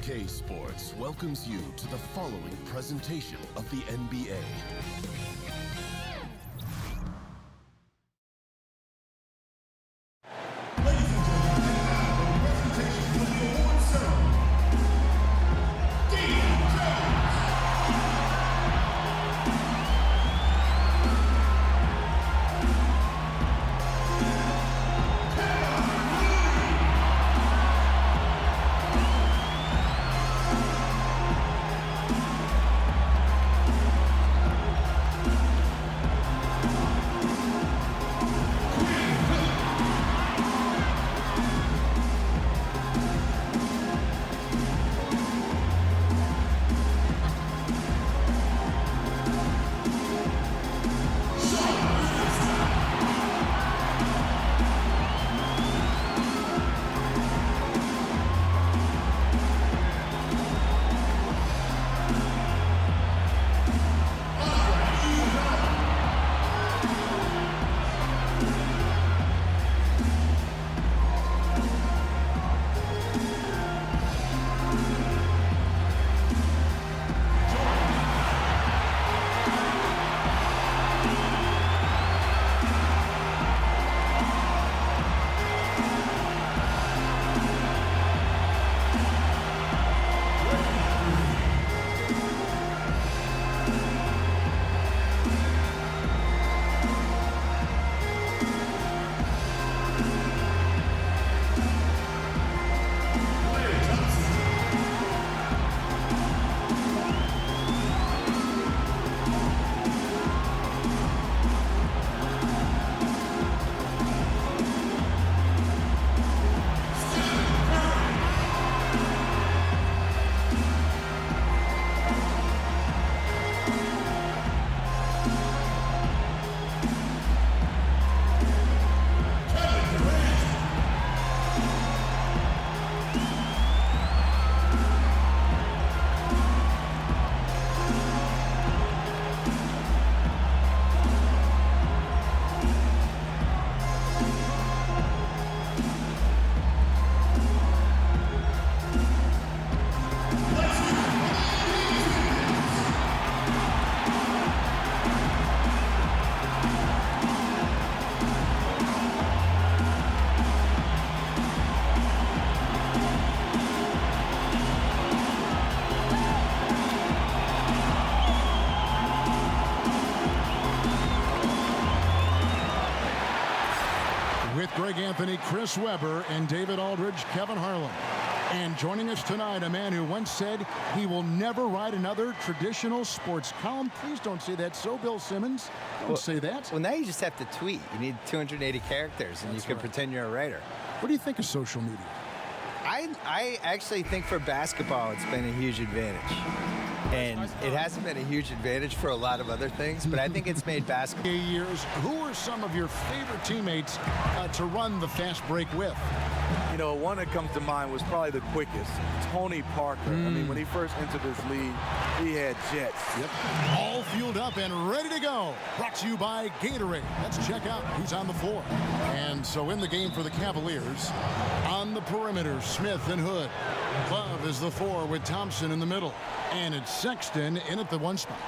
2K Sports welcomes you to the following presentation of the NBA. Greg Anthony, Chris Webber, and David Aldridge, Kevin Harlan. And joining us tonight, a man who once said he will never write another traditional sports column. Please don't say that. So, Bill Simmons, don't say that. Well, now you just have to tweet. You need 280 characters, and That's you can right. pretend you're a writer. What do you think of social media? I actually think for basketball, it's been a huge advantage. And it hasn't been a huge advantage for a lot of other things, but I think it's made basketball. Years, who are some of your favorite teammates to run the fast break with? You know, one that comes to mind was probably the quickest, Tony Parker. I mean, when he first entered this league, he had jets. Yep. All fueled up and ready to go. Brought to you by Gatorade. Let's check out who's on the floor. And so in the game for the Cavaliers, on the perimeter, Smith and Hood. Love is the 4 with Thompson in the middle. And it's Sexton in at the 1 spot.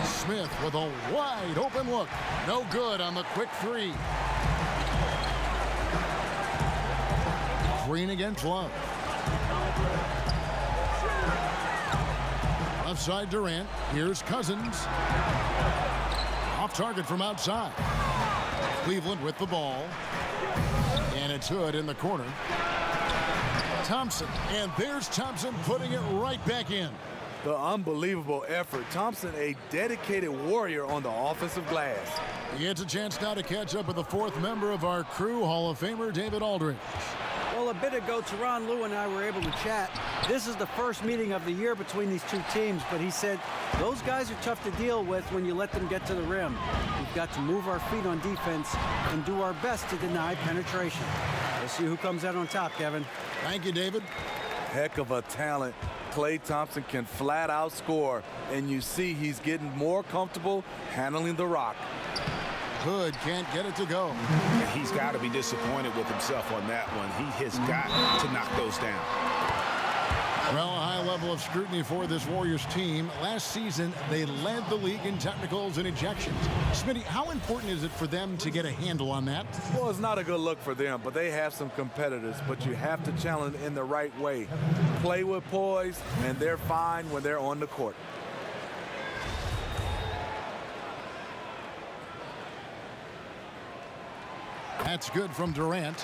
Smith with a wide open look. No good on the quick 3. Green against Love. Left side Durant. Here's Cousins. Off target from outside. Cleveland with the ball. And it's Hood in the corner. Thompson, and there's Thompson putting it right back in. The unbelievable effort. Thompson, a dedicated warrior on the offensive glass. He gets a chance now to catch up with the 4th member of our crew, Hall of Famer David Aldridge. Well, a bit ago, Teron Lou and I were able to chat. This is the first meeting of the year between these two teams, but he said those guys are tough to deal with when you let them get to the rim. We've got to move our feet on defense and do our best to deny penetration. We'll see who comes out on top, Kevin. Thank you, David. Heck of a talent. Klay Thompson can flat out score, and you see he's getting more comfortable handling the rock. Hood can't get it to go. He's got to be disappointed with himself on that one. He has got to knock those down. Well, a high level of scrutiny for this Warriors team. Last season, they led the league in technicals and ejections. Smitty, how important is it for them to get a handle on that? Well, it's not a good look for them, but they have some competitors, but you have to challenge in the right way. Play with poise, and they're fine when they're on the court. That's good from Durant.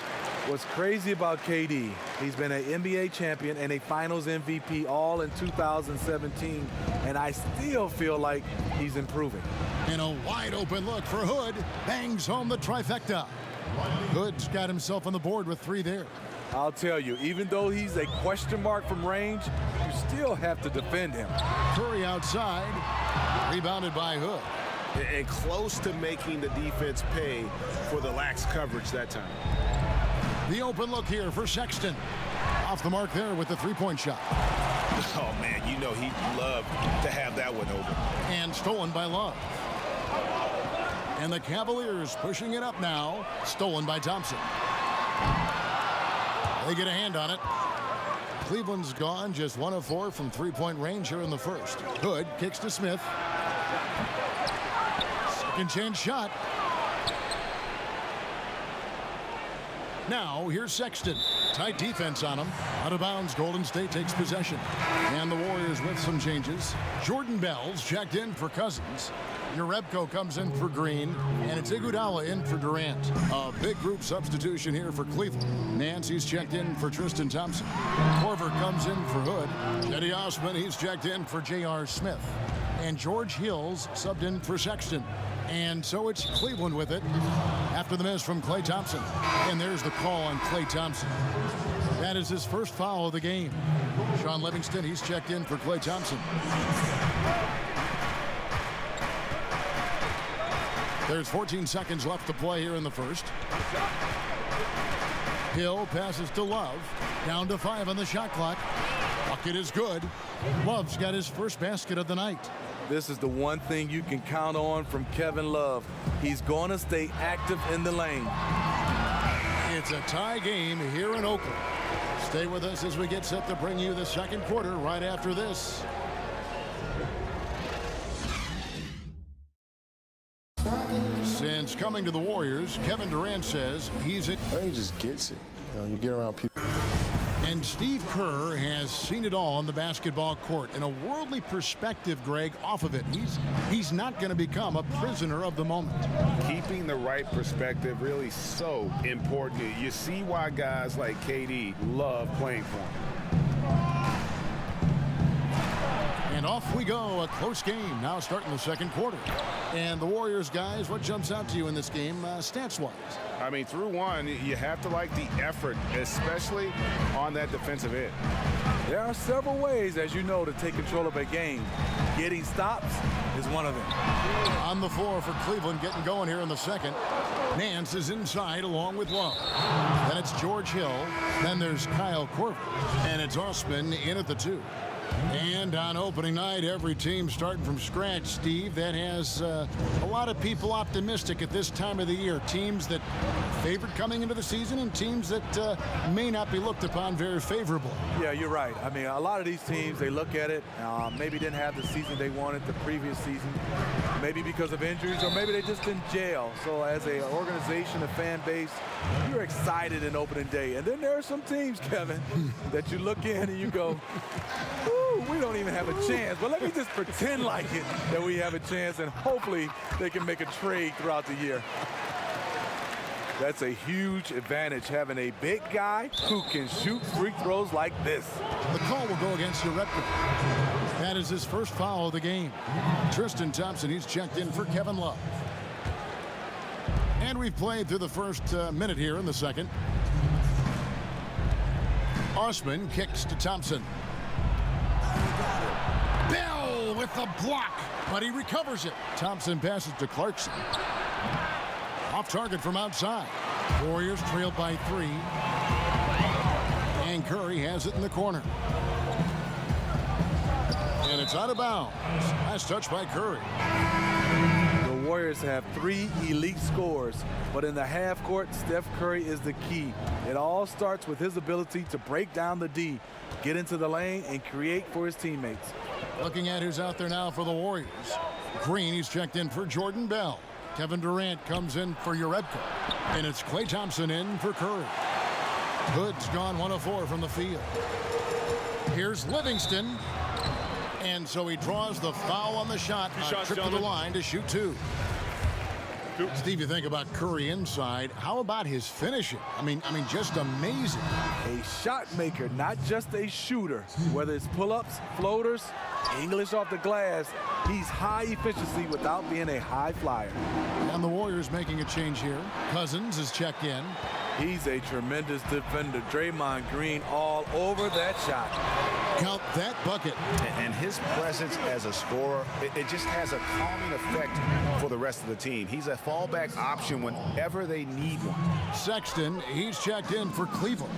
What's crazy about KD, he's been an NBA champion and a finals MVP all in 2017, and I still feel like he's improving. And a wide open look for Hood. Bangs home the trifecta. Hood's got himself on the board with 3 there. I'll tell you, even though he's a question mark from range, you still have to defend him. Curry outside. Rebounded by Hood. And close to making the defense pay for the lax coverage that time. The open look here for Sexton. Off the mark there with the three-point shot. Oh, man, you know he'd love to have that one over. And stolen by Love. And the Cavaliers pushing it up now. Stolen by Thompson. They get a hand on it. Cleveland's gone just 1 of 4 from three-point range here in the first. Hood kicks to Smith. Second chance shot. Now, here's Sexton. Tight defense on him. Out of bounds, Golden State takes possession. And the Warriors with some changes. Jordan Bell's checked in for Cousins. Urebko comes in for Green. And it's Iguodala in for Durant. A big group substitution here for Cleveland. Nancy's checked in for Tristan Thompson. Korver comes in for Hood. Cedi Osman, he's checked in for J.R. Smith. And George Hill's subbed in for Sexton. And so it's Cleveland with it after the miss from Klay Thompson. And there's the call on Klay Thompson. That is his first foul of the game. Sean Livingston, he's checked in for Klay Thompson. There's 14 seconds left to play here in the first. Hill passes to Love. Down to 5 on the shot clock. Bucket is good. Love's got his first basket of the night. This is the one thing you can count on from Kevin Love. He's going to stay active in the lane. It's a tie game here in Oakland. Stay with us as we get set to bring you the second quarter right after this. Since coming to the Warriors, Kevin Durant says he's it. He just gets it. You get around people. And Steve Kerr has seen it all on the basketball court. In a worldly perspective, Greg, off of it, he's not going to become a prisoner of the moment. Keeping the right perspective really so important. You see why guys like KD love playing for him. And off we go, a close game now starting the second quarter. And the Warriors, guys, what jumps out to you in this game stats-wise? I mean, through one, you have to like the effort, especially on that defensive end. There are several ways, as you know, to take control of a game. Getting stops is one of them. On the floor for Cleveland, getting going here in the second. Nance is inside along with Love. Then it's George Hill. Then there's Kyle Korver. And it's Osman in at the 2. And on opening night, every team starting from scratch, Steve. That has a lot of people optimistic at this time of the year. Teams that favored coming into the season and teams that may not be looked upon very favorably. Yeah, you're right. I mean, a lot of these teams, they look at it, maybe didn't have the season they wanted the previous season, maybe because of injuries, or maybe they just in jail. So as an organization, a fan base, you're excited in opening day. And then there are some teams, Kevin, that you look in and you go, we don't even have a chance, but let me just pretend like it that we have a chance, and hopefully they can make a trade throughout the year. That's a huge advantage, having a big guy who can shoot free throws like this. The call will go against Urebko. That is his first foul of the game. Tristan Thompson, he's checked in for Kevin Love. And we've played through the first minute here in the second. Osman kicks to Thompson. Bell with the block, but he recovers it. Thompson passes to Clarkson. Off target from outside. Warriors trail by 3. And Curry has it in the corner. And it's out of bounds. Nice touch by Curry. The Warriors have 3 elite scorers, but in the half court, Steph Curry is the key. It all starts with his ability to break down the D, get into the lane, and create for his teammates. Looking at who's out there now for the Warriors. Green, he's checked in for Jordan Bell. Kevin Durant comes in for Urebka. And it's Klay Thompson in for Curry. Hood's gone 1 of 4 from the field. Here's Livingston. And so he draws the foul on the shot. Trip to the line to shoot 2. Steve, you think about Curry inside. How about his finishing? I mean, just amazing. A shot maker, not just a shooter. Whether it's pull-ups, floaters, English off the glass, he's high efficiency without being a high flyer. And the Warriors making a change here. Cousins is checked in. He's a tremendous defender. Draymond Green all over that shot. Count that bucket. And his presence as a scorer, it just has a calming effect for the rest of the team. He's a fallback option whenever they need one. Sexton, he's checked in for Cleveland.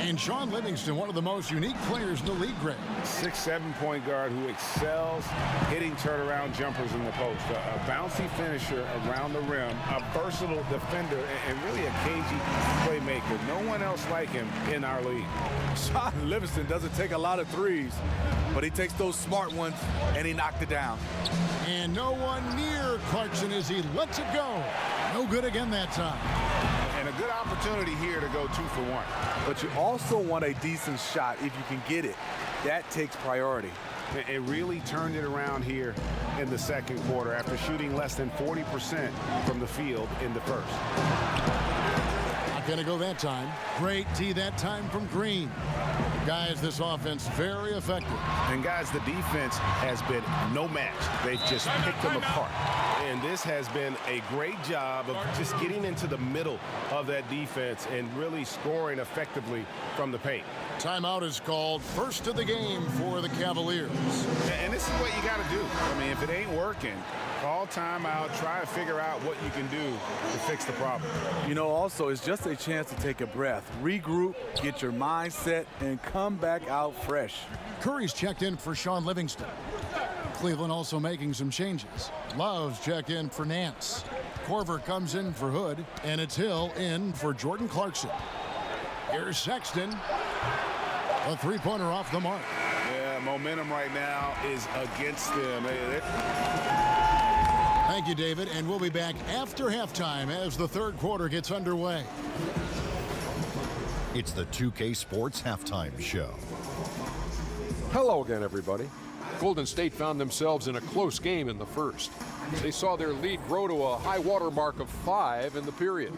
And Sean Livingston, one of the most unique players in the league, Greg. 6'7" point guard who excels hitting turnaround jumpers in the post. A bouncy finisher around the rim, a versatile defender, and really a cagey playmaker. No one else like him in our league. Sean Livingston doesn't take a lot of threes, but he takes those smart ones, and he knocked it down. And no one near Clarkson as he lets it go. No good again that time. And a good opportunity here to go 2 for 1. But you also want a decent shot if you can get it. That takes priority. It really turned it around here in the second quarter after shooting less than 40% from the field in the first. Not going to go that time. Great tee that time from Green. Guys, this offense very effective. And guys, the defense has been no match. They've just picked them apart. And this has been a great job of just getting into the middle of that defense and really scoring effectively from the paint. Timeout is called. First of the game for the Cavaliers. And this is what you got to do. I mean, if it ain't working, call timeout, try to figure out what you can do to fix the problem. You know, also, it's just a chance to take a breath, regroup, get your mind set, and come back out fresh. Curry's checked in for Sean Livingston. Cleveland also making some changes. Love's checked in for Nance. Corver comes in for Hood, and it's Hill in for Jordan Clarkson. Here's Sexton. A three-pointer off the mark. Yeah, momentum right now is against them. Thank you, David, and we'll be back after halftime as the third quarter gets underway. It's the 2K Sports Halftime Show. Hello again, everybody. Golden State found themselves in a close game in the first. They saw their lead grow to a high water mark of 5 in the period.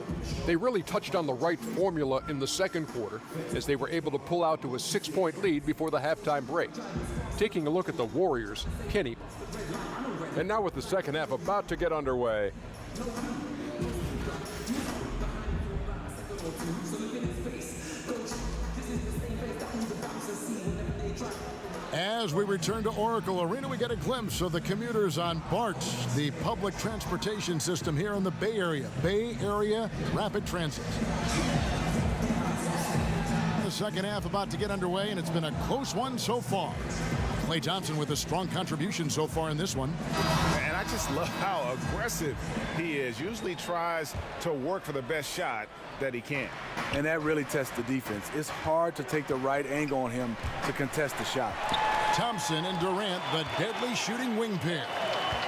They really touched on the right formula in the second quarter as they were able to pull out to a 6-point lead before the halftime break. Taking a look at the Warriors, Kenny. And now with the second half about to get underway. As we return to Oracle Arena, we get a glimpse of the commuters on BART, the public transportation system here in the Bay Area. Bay Area Rapid Transit. The second half about to get underway, and it's been a close one so far. Klay Thompson with a strong contribution so far in this one. And I just love how aggressive he is. Usually tries to work for the best shot that he can. And that really tests the defense. It's hard to take the right angle on him to contest the shot. Thompson and Durant, the deadly shooting wing pair.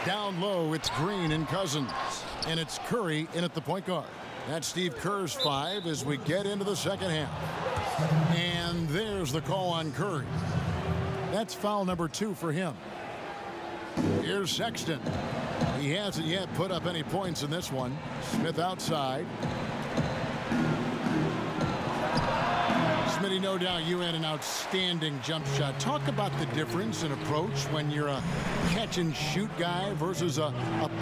Down low, it's Green and Cousins. And it's Curry in at the point guard. That's Steve Kerr's 5 as we get into the second half. And there's the call on Curry. That's foul number 2 for him. Here's Sexton. He hasn't yet put up any points in this one. Smith outside. Smitty, no doubt you had an outstanding jump shot. Talk about the difference in approach when you're a catch-and-shoot guy versus a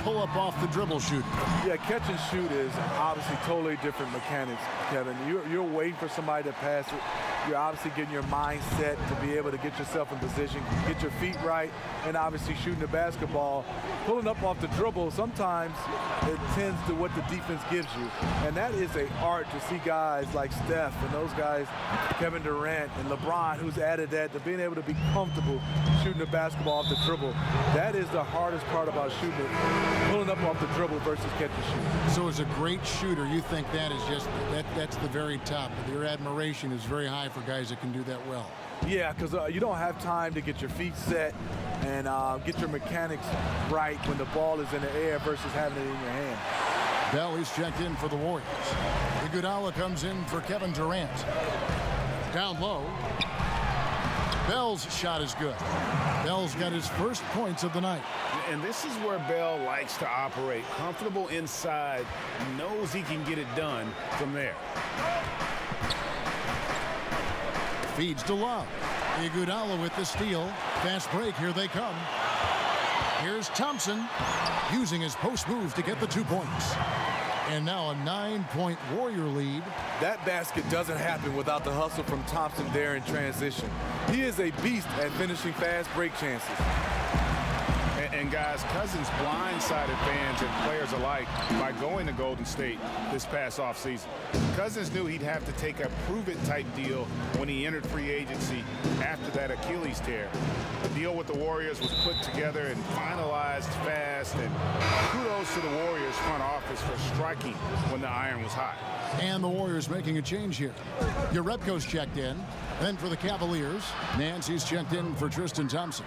pull-up off the dribble shooter. Yeah, catch and shoot is obviously totally different mechanics, Kevin. You're waiting for somebody to pass it. you're obviously getting your mind set to be able to get yourself in position, get your feet right, and obviously shooting the basketball. Pulling up off the dribble, sometimes it tends to what the defense gives you. And that is an art to see guys like Steph and those guys, Kevin Durant and LeBron, who's added that to being able to be comfortable shooting the basketball off the dribble. That is the hardest part about shooting it, pulling up off the dribble versus catch and shoot. So as a great shooter, you think that is just, that's the very top. Your admiration is very high for guys that can do that well. Yeah, because you don't have time to get your feet set and get your mechanics right when the ball is in the air versus having it in your hand. Bell is checked in for the Warriors. Iguodala comes in for Kevin Durant. Down low. Bell's shot is good. Bell's got his first points of the night. And this is where Bell likes to operate. Comfortable inside, knows he can get it done from there. Feeds to Love. Iguodala with the steal. Fast break, here they come. Here's Thompson using his post move to get the 2 points. And now a 9-point Warrior lead. That basket doesn't happen without the hustle from Thompson there in transition. He is a beast at finishing fast break chances. And guys, Cousins blindsided fans and players alike by going to Golden State this past offseason. Cousins knew he'd have to take a prove-it-type deal when he entered free agency after that Achilles tear. The deal with the Warriors was put together and finalized fast, and kudos to the Warriors front office for striking when the iron was hot. And the Warriors making a change here. Jerebko's checked in. Then for the Cavaliers, Nancy's checked in for Tristan Thompson.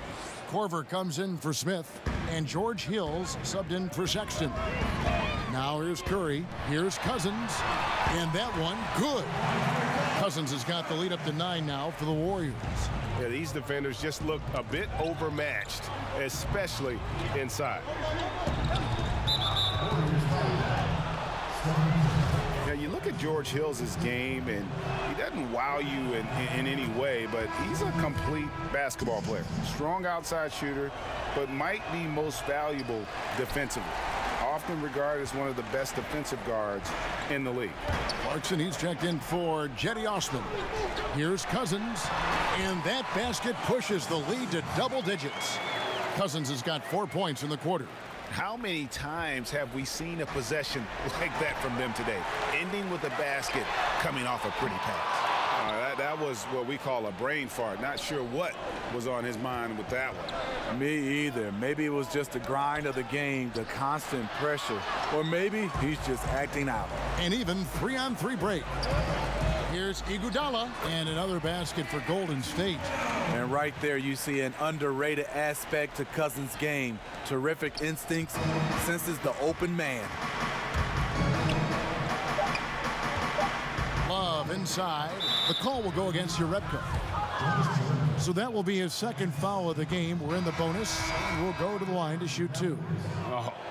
Corver comes in for Smith, and George Hill's subbed in for Sexton. Now here's Curry, here's Cousins, and that one, good. Cousins has got the lead up to 9 now for the Warriors. Yeah, these defenders just look a bit overmatched, especially inside. Now, you look at George Hill's game, and he doesn't wow you in any way, but he's a complete basketball player. Strong outside shooter, but might be most valuable defensively. Often regarded as one of the best defensive guards in the league. Clarkson, he's checked in for Jetty Osman. Here's Cousins, and that basket pushes the lead to double digits. Cousins has got 4 points in the quarter. How many times have we seen a possession like that from them today, ending with a basket coming off a pretty pass? That was what we call a brain fart. Not sure what was on his mind with that one. Me either. Maybe it was just the grind of the game, the constant pressure, or maybe he's just acting out. And even 3-on-3 break. Here's Iguodala, and another basket for Golden State. And right there you see an underrated aspect to Cousins' game. Terrific instincts, senses the open man. Love inside. The call will go against Jerebko. So that will be his second foul of the game. We're in the bonus, and we'll go to the line to shoot 2.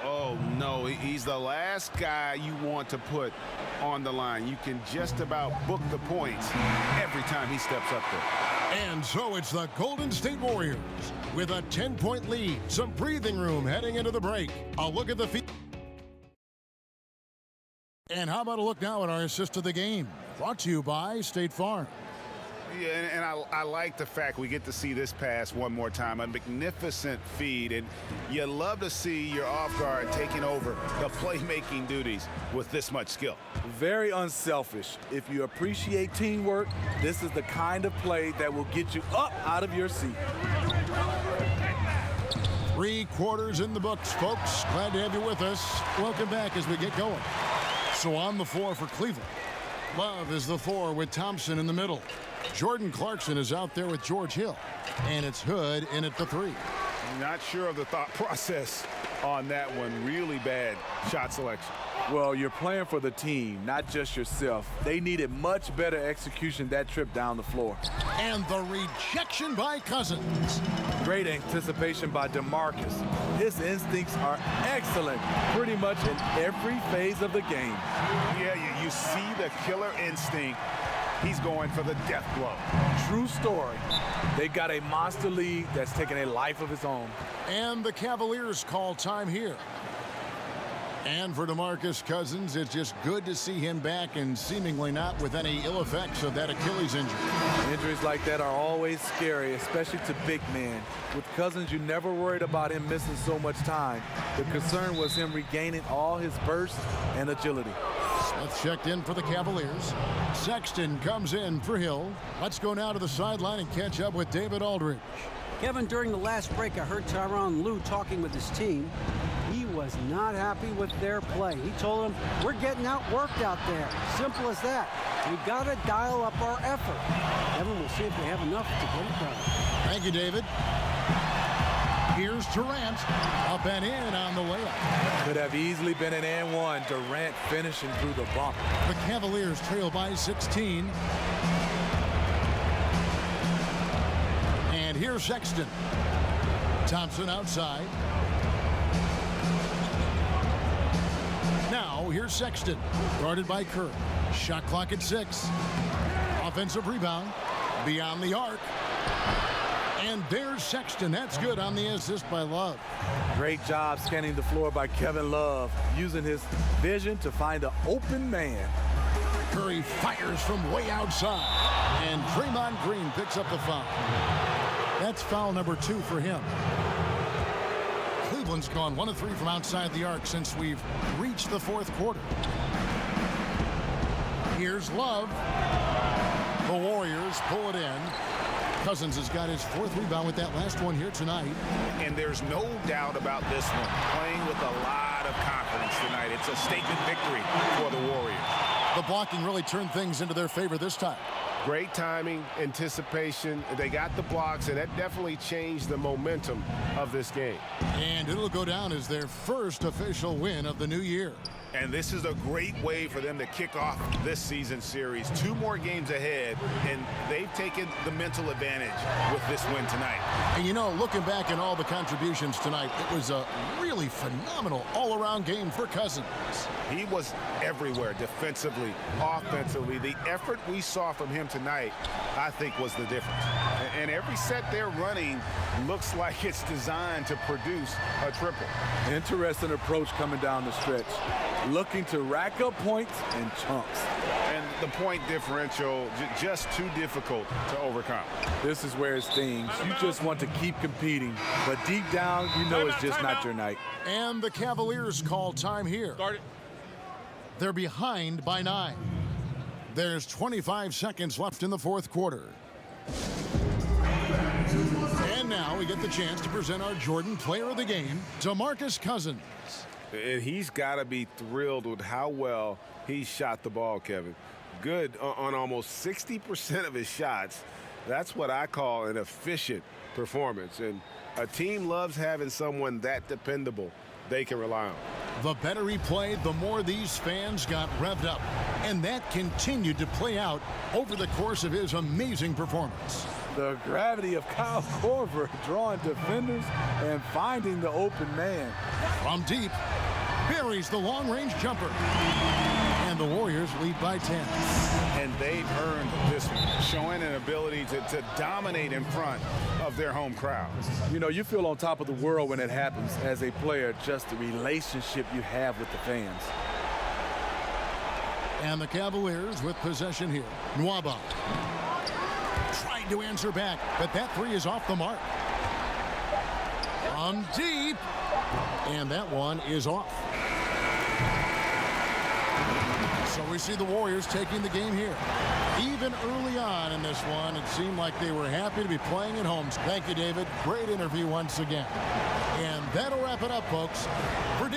Oh, no, he's the last guy you want to put on the line. You can just about book the points every time he steps up there. And so it's the Golden State Warriors with a 10-point lead. Some breathing room heading into the break. A look at the feet. And how about a look now at our assist of the game? Brought to you by State Farm. Yeah, and I like the fact we get to see this pass one more time. A magnificent feed, and you love to see your off guard taking over the playmaking duties with this much skill. Very unselfish. If you appreciate teamwork, this is the kind of play that will get you up out of your seat. 3 quarters in the books, folks. Glad to have you with us. Welcome back as we get going. So on the floor for Cleveland, Love is the 4 with Thompson in the middle. Jordan Clarkson is out there with George Hill, and it's Hood in at the 3. Not sure of the thought process on that one. Really bad shot selection. Well, you're playing for the team, not just yourself. They needed much better execution that trip down the floor. And the rejection by Cousins. Great anticipation by DeMarcus. His instincts are excellent pretty much in every phase of the game. Yeah, you see the killer instinct. He's going for the death blow. True story. They got a monster lead that's taking a life of its own. And the Cavaliers call time here. And for DeMarcus Cousins, it's just good to see him back and seemingly not with any ill effects of that Achilles injury. Injuries like that are always scary, especially to big men. With Cousins, you never worried about him missing so much time. The concern was him regaining all his burst and agility. Smith checked in for the Cavaliers. Sexton comes in for Hill. Let's go now to the sideline and catch up with David Aldridge. Kevin, during the last break, I heard Tyronn Lue talking with his team. He was not happy with their play. He told them, we're getting outworked out there. Simple as that. We got to dial up our effort. Kevin, we'll see if they have enough to get it done. Thank you, David. Here's Durant, up and in on the layup. Could have easily been an and one. Durant finishing through the bump. The Cavaliers trail by 16. And here's Sexton. Thompson outside. Now here's Sexton, guarded by Kerr. Shot clock at 6. Offensive rebound beyond the arc. And there's Sexton. That's good on the assist by Love. Great job scanning the floor by Kevin Love, using his vision to find an open man. Curry fires from way outside. And Draymond Green picks up the foul. That's foul number 2 for him. Cleveland's gone 1 of 3 from outside the arc since we've reached the 4th quarter. Here's Love. The Warriors pull it in. Cousins has got his 4th rebound with that last one here tonight. And there's no doubt about this one. Playing with a lot of confidence tonight. It's a statement victory for the Warriors. The blocking really turned things into their favor this time. Great timing, anticipation. They got the blocks, and that definitely changed the momentum of this game. And it'll go down as their first official win of the new year. And this is a great way for them to kick off this season series. 2 more games ahead, and they've taken the mental advantage with this win tonight. And you know, looking back at all the contributions tonight, it was a really phenomenal all-around game for Cousins. He was everywhere, defensively, offensively. The effort we saw from him tonight, I think, was the difference. And every set they're running looks like it's designed to produce a triple. Interesting approach coming down the stretch. Looking to rack up points in chunks. And the point differential just too difficult to overcome. This is where it stings. You just want to keep competing, but deep down, you know it's just not your night. And the Cavaliers call time here. Start it. They're behind by 9. There's 25 seconds left in the 4th quarter. And now we get the chance to present our Jordan Player of the Game, DeMarcus Cousins. And he's got to be thrilled with how well he shot the ball, Kevin. Good on almost 60% of his shots. That's what I call an efficient performance. And a team loves having someone that dependable they can rely on. The better he played, the more these fans got revved up. And that continued to play out over the course of his amazing performance. The gravity of Kyle Korver drawing defenders and finding the open man. From deep, buries the long-range jumper. And the Warriors lead by 10. And they've earned this one, showing an ability to dominate in front of their home crowd. You know, you feel on top of the world when it happens as a player, just the relationship you have with the fans. And the Cavaliers with possession here. Nwaba tried to answer back, but that 3 is off the mark. From deep. And that one is off. So we see the Warriors taking the game here. Even early on in this one, it seemed like they were happy to be playing at home. Thank you, David. Great interview once again. And that'll wrap it up, folks. For